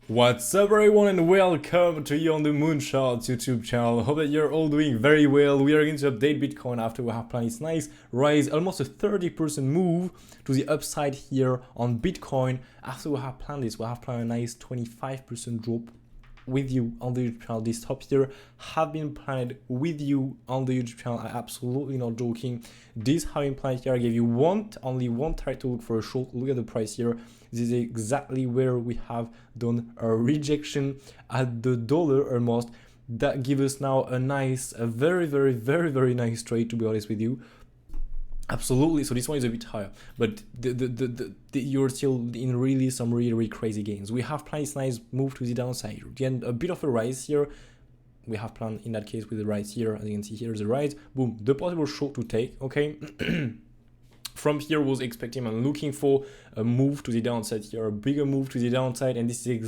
What's up everyone and welcome to you on the MOONCHARTS YouTube channel. Hope that you're all doing very well. We are going to update Bitcoin after we have planned its nice rise, almost a 30% move to the upside here on Bitcoin. After we have planned this, we have planned a nice 25% drop with you on the YouTube channel. This top here have been planned with you on the YouTube channel. I'm absolutely not joking. This have been planned here. I gave you only one target to look for a short. Look at the price here. This is exactly where we have done a rejection at the dollar almost. That gives us now a very nice trade, to be honest with you. Absolutely. So this one is a bit higher, but you're still in really some really crazy gains. We have planned this nice move to the downside. Again, a bit of a rise here. We have planned in that case with the rise here. As you can see, here is the rise. Boom. The possible short to take. Okay. From here was expecting and looking for a move to the downside here, a bigger move to the downside, and this is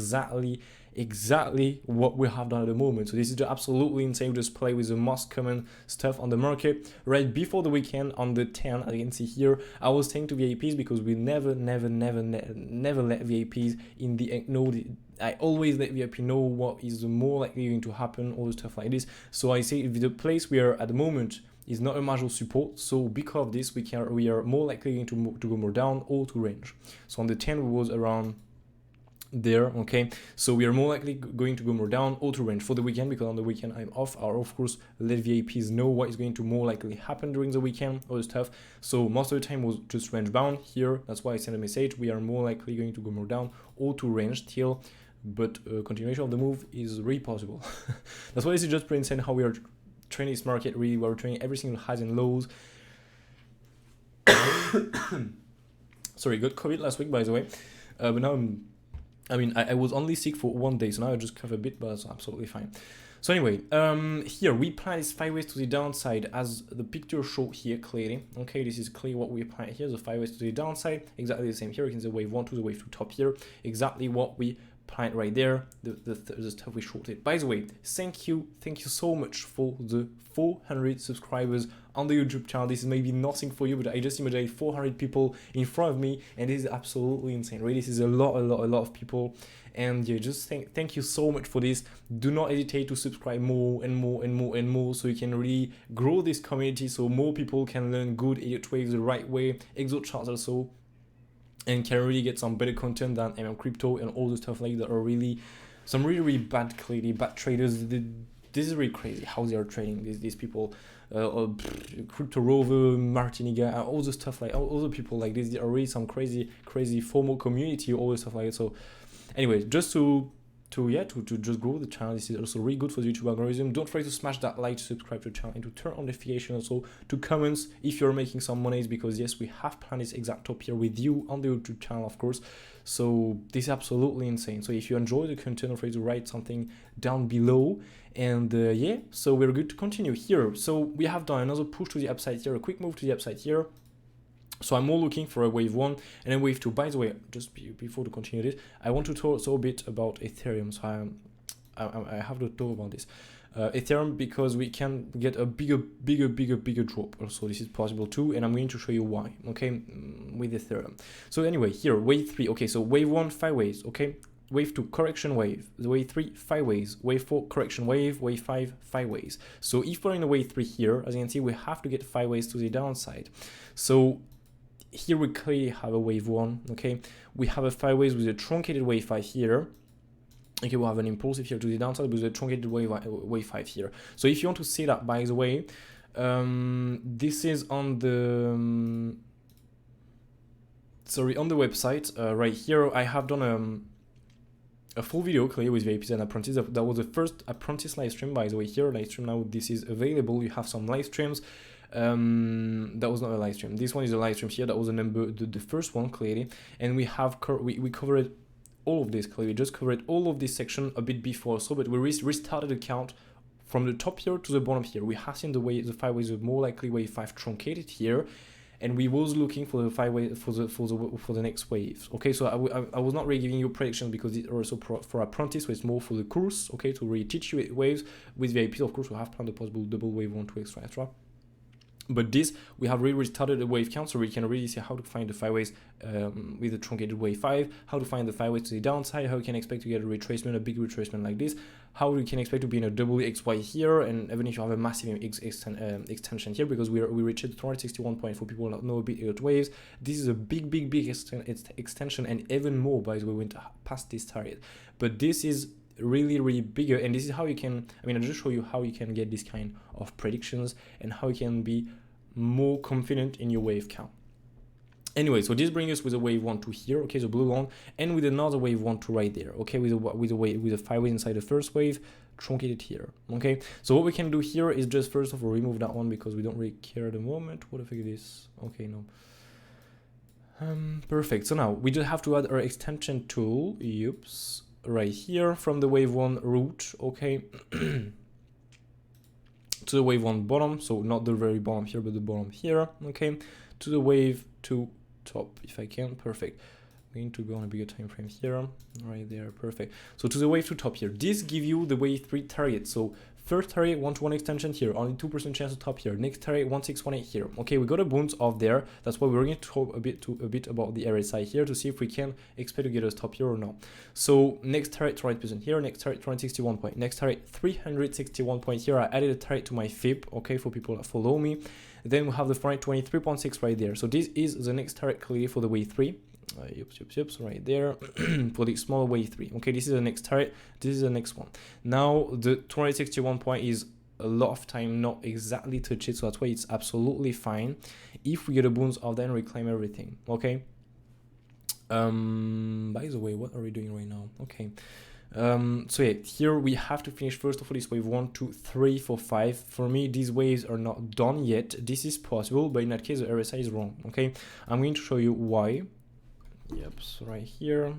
exactly what we have done at the moment. So this is just absolutely insane. Just play with the most common stuff on the market. Right before the weekend on the 10th, as you can see here, I was saying to VIPs, because we never let VIPs in the node. I always let VIP know what is more likely going to happen, all the stuff like this. So I say the place we are at the moment is not a marginal support, so because of this we are more likely going to go more down or to range. So on the 10 we was around there, okay, so we are more likely going to go more down or to range for the weekend, because on the weekend I'm off. I'll of course let VIPs know what is going to more likely happen during the weekend, all the stuff. So most of the time was just range bound here. That's why I sent a message. We are more likely going to go more down or to range still, but continuation of the move is really possible. That's why this is just pretty insane how we are trading this market. Really, we're trading every single highs and lows. Sorry, got COVID last week, by the way, but now I was only sick for 1 day, so now I just cough a bit, but that's absolutely fine. So anyway, here we plan is 5 ways to the downside, as the picture show here clearly. Okay, this is clear what we plan here. The 5 ways to the downside, exactly the same here. You can see wave 1 to the wave 2 top here, exactly what we planned right there, the stuff we shorted. By the way, thank you so much for the 400 subscribers on the YouTube channel. This is maybe nothing for you, but I just imagined 400 people in front of me, and this is absolutely insane. Really, this is a lot of people, and yeah, just thank you so much for this. Do not hesitate to subscribe more and more, so you can really grow this community, so more people can learn good Elliott Waves the right way, exo charts also, and can really get some better content than crypto and all the stuff like that are really some really bad traders. This is really crazy how they are trading, these people, Crypto Rover, Martiniga, all the stuff like all the people like this. They are really some crazy formal community, all the stuff like that. So anyway, just to just grow the channel. This is also really good for the YouTube algorithm. Don't forget to smash that like, to subscribe to the channel, and to turn on notifications, also to comments if you're making some monies, because yes, we have planned this exact top here with you on the YouTube channel, of course. So this is absolutely insane. So if you enjoy the content, don't forget to write something down below, and yeah, so we're good to continue here. So we have done another push to the upside here, a quick move to the upside here. So I'm more looking for a wave 1 and then wave 2. By the way, just before to continue this, I want to talk a bit about Ethereum. So I have to talk about this Ethereum, because we can get a bigger drop. Also, this is possible too, and I'm going to show you why. Okay, with Ethereum. So anyway, here wave 3. Okay, so wave 1, 5 waves. Okay. Wave 2, correction wave. The wave 3, 5 ways. Wave 4, correction wave. Wave 5, 5 ways. So if we're in the wave 3 here, as you can see, we have to get 5 ways to the downside. So here we clearly have a wave 1. Okay, we have a 5 ways with a truncated wave 5 here. Okay, we'll have an impulsive here to the downside with a truncated wave 5 here. So if you want to see that, by the way, this is on the on the website right here. I have done a full video clearly with VIPs and apprentices. That was the first apprentice live stream, by the way. Here live stream now, this is available. You have some live streams. That was not a live stream. This one is a live stream here. That was the first one clearly, and we have we covered all of this clearly. Just covered all of this section a bit before, so but we restarted the count from the top here to the bottom here. We have seen the 5 ways of more likely wave 5 truncated here, and we was looking for the 5 ways for the next waves. Okay, so I was not really giving you predictions, because it's also for apprentice, so it's more for the course. Okay, to really teach you waves. With VIPs, of course, we have planned the possible double wave 1, 2, etc. But this, we have really started the wave count, so we can really see how to find the 5 waves with the truncated wave 5, how to find the 5 waves to the downside, how you can expect to get a retracement, a big retracement like this, how you can expect to be in a WXY here, and even if you have a massive extension here, because we reached 261 point for people that know Elliott waves. This is a big extension, and even more, by the way, went past this target. But this is really bigger, and this is how you can, I'll just show you how you can get this kind of predictions and how you can be more confident in your wave count. Anyway, so this brings us with a wave 1 to here, okay, the blue one, and with another wave 1 to right there, okay, with a 5 wave inside the first wave, truncated here, okay. So what we can do here is just first of all remove that one because we don't really care at the moment. What the fuck is this? Okay, no. Perfect. So now we just have to add our extension tool, oops, right here from the wave 1 root, okay, to the wave 1 bottom, so not the very bottom here, but the bottom here, okay, to the wave 2 top, if I can. Perfect. I'm going to go on a bigger time frame here, right there. Perfect. So to the wave 2 top here, this give you the wave 3 target. So first target 1-to-1 extension here, only 2% chance to top here. Next target 1618 here. Okay, we got a bounce off there. That's why we're going to talk a bit about the RSI here to see if we can expect to get a stop here or not. So next target 200% here, next target 261 point, next target 361 point here. I added a target to my fib, okay, for people that follow me. Then we have the 423.6 right there. So this is the next target clearly for the wave 3. Yups, right there for the smaller wave 3. Okay, this is the next target, this is the next one. Now the 261 point is a lot of time not exactly touch it, so that's why it's absolutely fine if we get a bounce off, then reclaim everything. Okay, by the way, what are we doing right now? Okay, so yeah, here we have to finish first of all this wave 1, 2, 3, 4, 5. For me, these waves are not done yet. This is possible, but in that case the RSI is wrong. Okay, I'm going to show you why. Yep, so right here,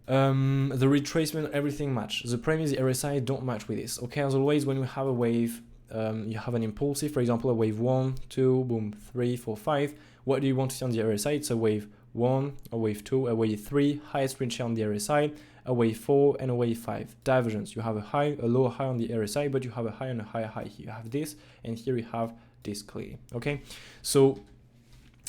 the retracement, everything match. The problem is the RSI don't match with this. Okay, as always, when you have a wave, you have an impulsive, for example, a wave 1, 2, boom, 3, 4, 5. What do you want to see on the RSI? It's a wave 1, a wave 2, a wave 3, highest range on the RSI, a wave 4, and a wave 5. Divergence, you have a high, a lower high on the RSI, but you have a high and a higher high. Here you have this, and here you have this clearly. Okay, so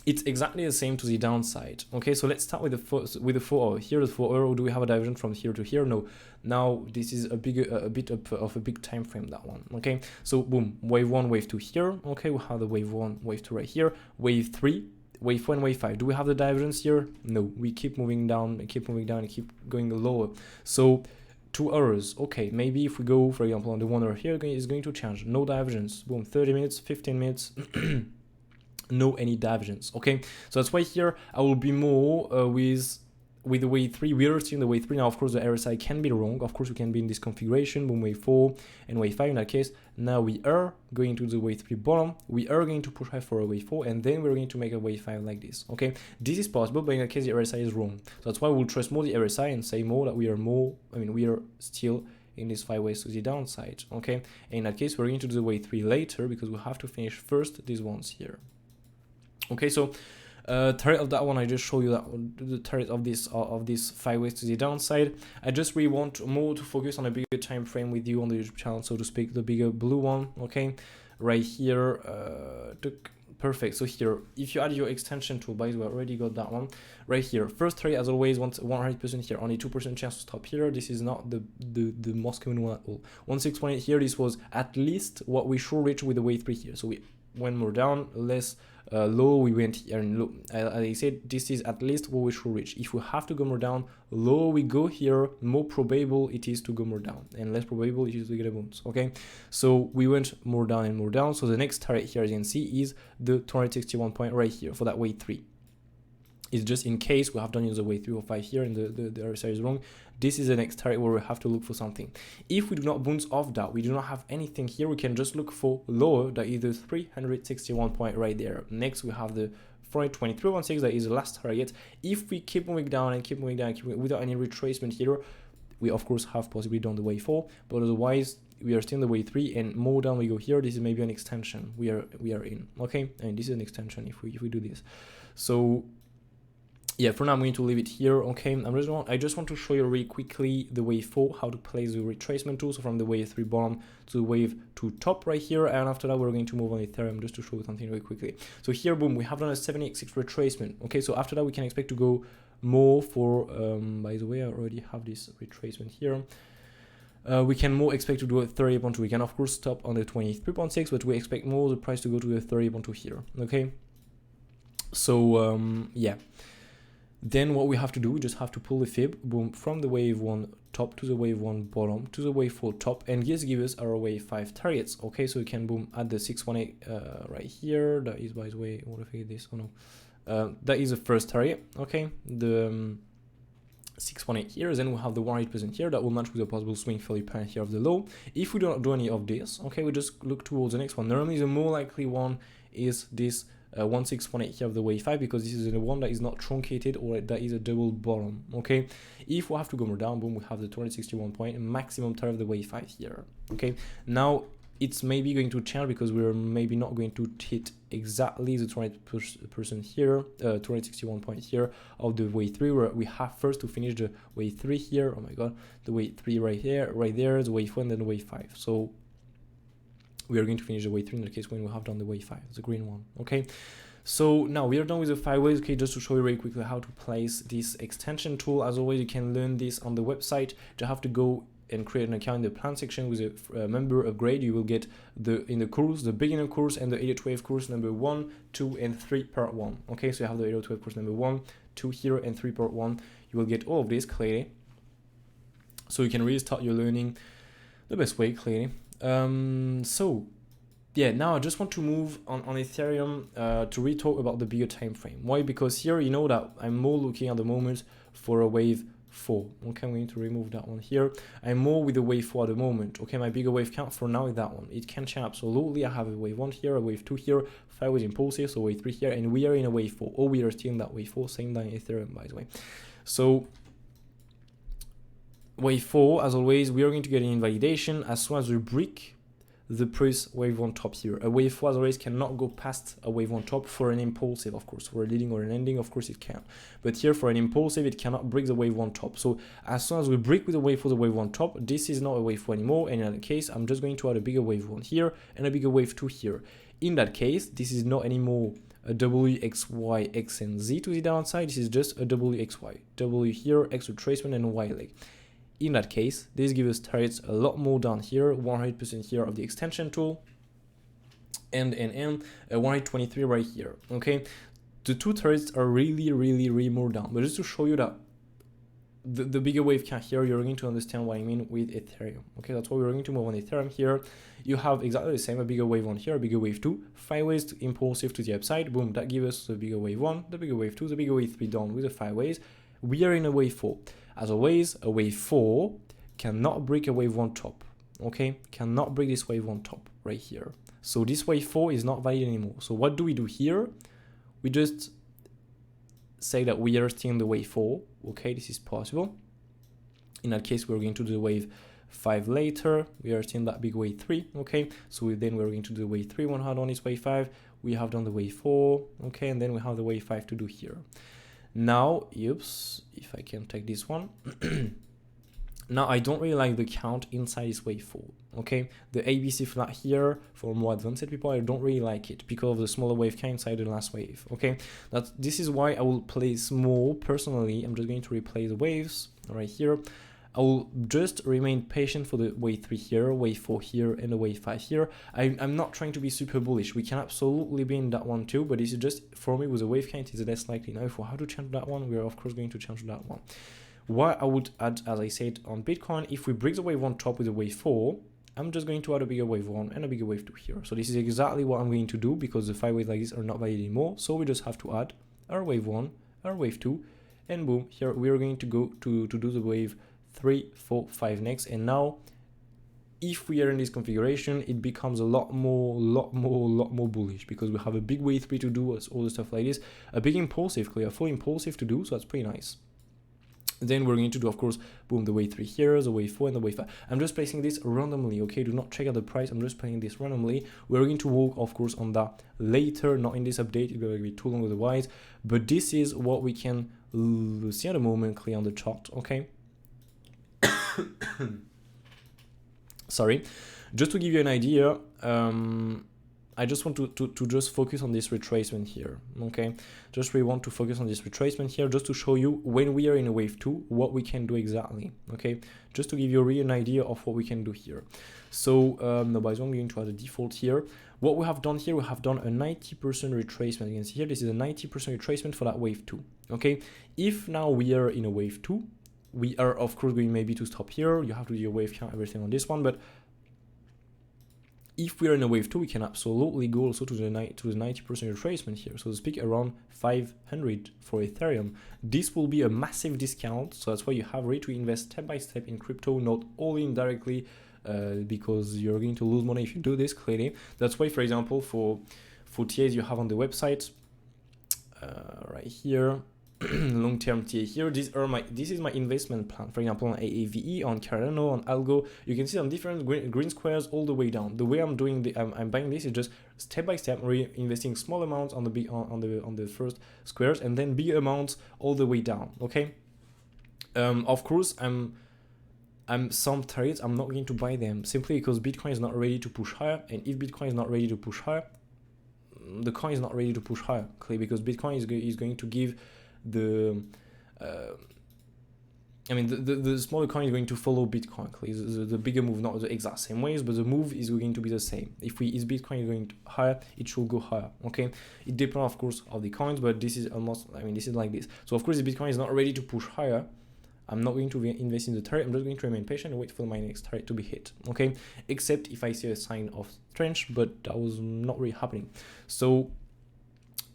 it's exactly the same to the downside. Okay, so let's start with the 4 hour. Here the 4 hour, do we have a divergence from here to here? No. Now this is a bit of a big time frame, that one. Okay, so boom, wave 1, wave 2 here. Okay, we have the wave 1, wave 2 right here, wave 3, wave 4, and wave 5. Do we have the divergence here? No. We keep moving down and keep going lower. So 2 hours, okay, maybe if we go, for example, on the 1 hour here, it's going to change. No divergence. Boom, 30 minutes, 15 minutes. No any divergence. Okay, so that's why here I will be more with the wave 3. We are still in the wave 3 now. Of course the RSI can be wrong, of course we can be in this configuration, boom, wave 4 and wave 5 in that case. Now we are going to the wave 3 bottom, we are going to push high for a wave 4, and then we're going to make a wave 5 like this. Okay, this is possible, but in that case the RSI is wrong. So that's why we'll trust more the RSI and say more that we are more, we are still in these 5 ways to the downside. Okay, and in that case we're going to do the wave 3 later because we have to finish first these ones here. Okay, so target of that one, I just show you that the target of this 5 ways to the downside. I just really want more to focus on a bigger time frame with you on the YouTube channel, so to speak, the bigger blue one. Okay, right here, perfect. So here, if you add your extension tool, by the way, I already got that one right here. First target, as always, 100% here, only 2% chance to stop here. This is not the most common one at all. 1618 here, this was at least what we should reach with the wave 3 here. So we went more down, less low, we went here, and low. As I said, this is at least what we should reach. If we have to go more down, lower we go here, more probable it is to go more down, and less probable it is to get a bounce. Okay, so we went more down and more down. So the next target here, as you can see, is the 261 point right here for that wave 3. It's just in case we have done the wave 3 or 5 here and the RSI is wrong. This is the next target where we have to look for something. If we do not bounce off that, we do not have anything here, we can just look for lower, that is the 361 point right there. Next we have the 423.16, that is the last target. If we keep moving down and keep moving down without any retracement here, we of course have possibly done the wave 4, but otherwise we are still in the wave 3, and more down we go here. This is maybe an extension we are in. Okay, and this is an extension if we do this. So yeah, for now I'm going to leave it here. Okay, I just want to show you really quickly the wave 4, how to place the retracement tool. So from the wave 3 bottom to the wave 2 top right here, and after that we're going to move on Ethereum just to show you something really quickly. So here, boom, we have done a 7x6 retracement. Okay, so after that we can expect to go more for by the way, I already have this retracement here. We can more expect to do a 30.2. We can of course stop on the 23.6, but we expect more the price to go to the 30.2 here. Okay, so yeah, then what we have to do, we just have to pull the fib, boom, from the wave 1 top to the wave 1 bottom to the wave 4 top, and this gives us our wave 5 targets. Okay, so we can boom add the 618 right here. That is, by the way, what if I get this? Oh no, that is the first target. Okay, the 618 here, then we have the 100% here that will match with the possible swing failure pattern here of the low. If we don't do any of this, okay, we just look towards the next one. Normally the more likely one is this 1618 here of the wave 5, because this is the one that is not truncated or that is a double bottom. Okay, if we have to go more down, boom, we have the 261 point maximum target of the wave 5 here. Okay, now it's maybe going to change because we're maybe not going to hit exactly the 200% here, 261 point here of the wave 3, where we have first to finish the wave 3 here. Oh my god, the wave 3 right here, right there, the wave 1, then the wave 5. So we are going to finish the wave 3 in the case when we have done the wave 5, the green one. Okay, so now we are done with the 5 waves. Okay, just to show you very quickly how to place this extension tool. As always, you can learn this on the website. You have to go and create an account in the plan section with a member upgrade. You will get in the course, the beginner course and the Elliott Wave course number 1, 2, and 3 part 1. Okay, so you have the Elliott Wave course number 1, 2 here, and 3 part 1. You will get all of this clearly, so you can really start your learning the best way clearly. So yeah, now I just want to move on Ethereum to really talk about the bigger time frame. Why? Because here you know that I'm more looking at the moment for a wave 4. Okay, I'm going to remove that one here. I'm more with the wave 4 at the moment. Okay, my bigger wave count for now is that one. It can change absolutely. I have a wave 1 here, a wave 2 here, 5 was impulsive, so wave 3 here, and we are in a wave 4, or we are still in that wave 4, same than Ethereum, by the way. So wave 4, as always, we are going to get an invalidation as soon as we break the previous wave 1 top here. A wave 4, as always, cannot go past a wave 1 top for an impulsive, of course. For a leading or an ending, of course it can. But here for an impulsive, it cannot break the wave 1 top. So as soon as we break with the wave 4, the wave 1 top, this is not a wave 4 anymore. And in that case, I'm just going to add a bigger wave 1 here and a bigger wave 2 here. In that case, this is not anymore a W, X, Y, X, and Z to the downside. This is just a W, X, Y. W here, X retracement, and Y leg. In that case, this gives us targets a lot more down here, 100% here of the extension tool, and 123 right here. Okay, the two targets are really more down. But just to show you that the bigger wave count here, you're going to understand what I mean with Ethereum. Okay, that's why we're going to move on Ethereum here. You have exactly the same, a bigger wave 1 here, a bigger wave 2, 5 ways to impulsive to the upside. Boom, that gives us the bigger wave 1, the bigger wave 2, the bigger wave 3 down with the 5 ways. We are in a wave 4. As always, a wave 4 cannot break a wave 1 top. Okay, cannot break this wave 1 top right here. So this wave 4 is not valid anymore. So what do we do here? We just say that we are still in the wave 4. Okay, this is possible. In that case, we're going to do the wave 5 later. We are still in that big wave 3. Okay, so then we're going to do the wave 3 when we had on this wave 5. We have done the wave 4. Okay, and then we have the wave 5 to do here. Now, oops, if I can take this one. Now, I don't really like the count inside this wave 4, okay? The ABC flat here, for more advanced people, I don't really like it because of the smaller wave count inside the last wave, okay? This is why I will place more, personally. I'm just going to replace the waves right here. I will just remain patient for the wave 3 here, wave 4 here, and the wave 5 here. I'm not trying to be super bullish. We can absolutely be in that one too, but this is just, for me, with the wave count, it's less likely. Now, if we have to change that one, we are of course going to change that one. What I would add, as I said, on Bitcoin, if we break the wave 1 top with the wave 4, I'm just going to add a bigger wave 1 and a bigger wave 2 here. So this is exactly what I'm going to do because the 5 waves like this are not valid anymore. So we just have to add our wave 1, our wave 2, and boom, here we are going to go to do the wave 3, 4, 5 next. And now if we are in this configuration, it becomes a lot more bullish because we have a big wave 3 to do all the stuff like this, a big impulsive, clear, full impulsive to do, so that's pretty nice. Then we're going to do, of course, boom, the wave 3 here, the wave 4, and the wave 5. I'm just placing this randomly, okay? Do not check out the price. I'm just playing this randomly. We're going to work, of course, on that later, not in this update. It's going to be too long otherwise. But this is what we can see at the moment clear on the chart, okay? Sorry. Just to give you an idea, I just want to just focus on this retracement here, okay? Just really want to focus on this retracement here just to show you when we are in a wave 2, what we can do exactly, okay? Just to give you really an idea of what we can do here. So, no, by the way, I'm going to add a default here. What we have done here, we have done a 90% retracement. You can see here, this is a 90% retracement for that wave 2, okay? If now we are in a wave 2, we are, of course, going maybe to stop here. You have to do your wave count, everything on this one, but if we are in a wave 2, we can absolutely go also to the 90% retracement here, so to speak, around 500 for Ethereum. This will be a massive discount, so that's why you have really to invest step by step in crypto, not all in directly, because you're going to lose money if you do this, clearly. That's why, for example, for TAs you have on the website, right here, long-term TA here, this is my investment plan. For example, on AAVE, on Cardano, on Algo, you can see some different green squares all the way down. The way I'm doing I'm buying this is just step by step, investing small amounts on the big on the first squares, and then big amounts all the way down. Okay. Of course, I'm some trades I'm not going to buy them simply because Bitcoin is not ready to push higher, and if Bitcoin is not ready to push higher, the coin is not ready to push higher, clearly, because Bitcoin is going to give the smaller coin is going to follow Bitcoin. The bigger move, not the exact same ways, but the move is going to be the same. If Bitcoin is going higher, it should go higher. Okay, it depends, of course, of the coins, but this is almost, this is like this. So of course, if Bitcoin is not ready to push higher, I'm not going to invest in the target. I'm just going to remain patient and wait for my next target to be hit. Okay, except if I see a sign of strength, but that was not really happening. So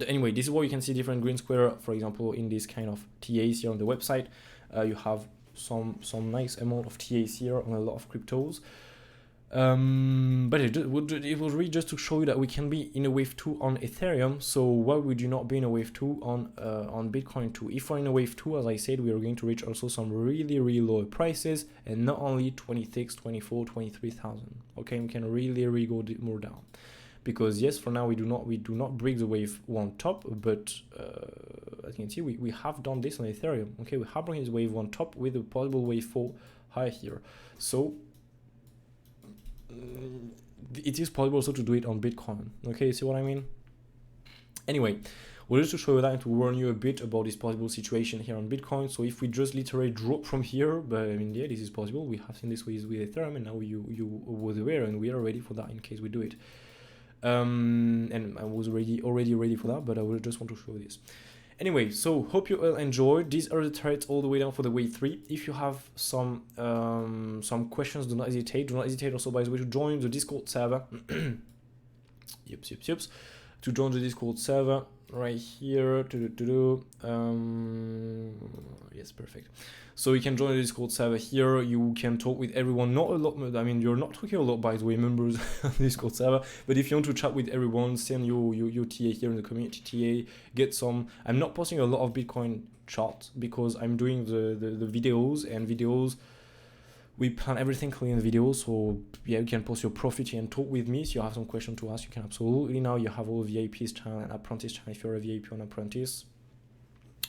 anyway, this is where you can see different green square, for example, in this kind of TAs here on the website. You have some nice amount of TAs here on a lot of cryptos. But it was really just to show you that we can be in a wave 2 on Ethereum. So why would you not be in a wave 2 on Bitcoin too? If we're in a wave 2, as I said, we are going to reach also some really low prices, and not only 26, 24, 23,000. Okay, we can really go more down. Because yes, for now we do not break the wave 1 top, but as you can see, we have done this on Ethereum. Okay, we have broken this wave 1 top with a possible wave 4 high here. So it is possible also to do it on Bitcoin. Okay, see what I mean? Anyway, well, just to show you that and to warn you a bit about this possible situation here on Bitcoin. So if we just literally drop from here, but yeah, this is possible. We have seen this with Ethereum, and now you was aware, and we are ready for that in case we do it. And I was already ready for that, but I will just want to show this. Anyway, so hope you all enjoyed. These are the threads all the way down for the wave 3. If you have some questions, do not hesitate. Do not hesitate also, by the way, to join the Discord server. Yups. To join the Discord server right here. Yes, perfect. So you can join the Discord server here. You can talk with everyone. Not a lot. You're not talking a lot, by the way, members on the Discord server. But if you want to chat with everyone, send your TA here in the community TA. Get some. I'm not posting a lot of Bitcoin charts because I'm doing the videos, and videos. We plan everything clearly in the video, so yeah, you can post your profit and talk with me. So you have some question to ask, you can absolutely. Now you have all VIPs channel and apprentice channel if you're a VIP or an apprentice.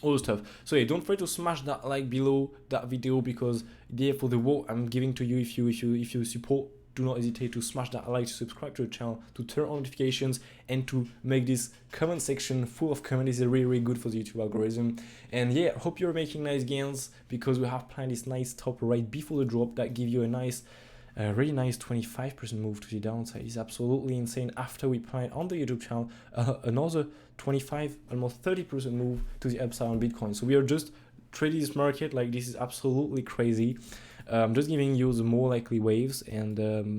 All the stuff. So yeah, don't forget to smash that like below that video, because yeah, for the work I'm giving to you, if you support, do not hesitate to smash that like, to subscribe to the channel, to turn on notifications, and to make this comment section full of comments. This is really good for the YouTube algorithm. And yeah, hope you're making nice gains, because we have planned this nice top right before the drop that give you a nice, really nice 25% move to the downside. It's absolutely insane. After we planned on the YouTube channel another 25, almost 30% move to the upside on Bitcoin. So we are just trading this market like this is absolutely crazy. I'm just giving you the more likely waves, and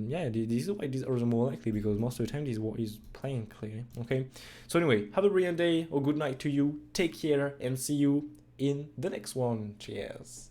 yeah, this is why these are the more likely, because most of the time this is what is playing clearly. Okay, so anyway, have a brilliant day or good night to you. Take care and see you in the next one. Cheers.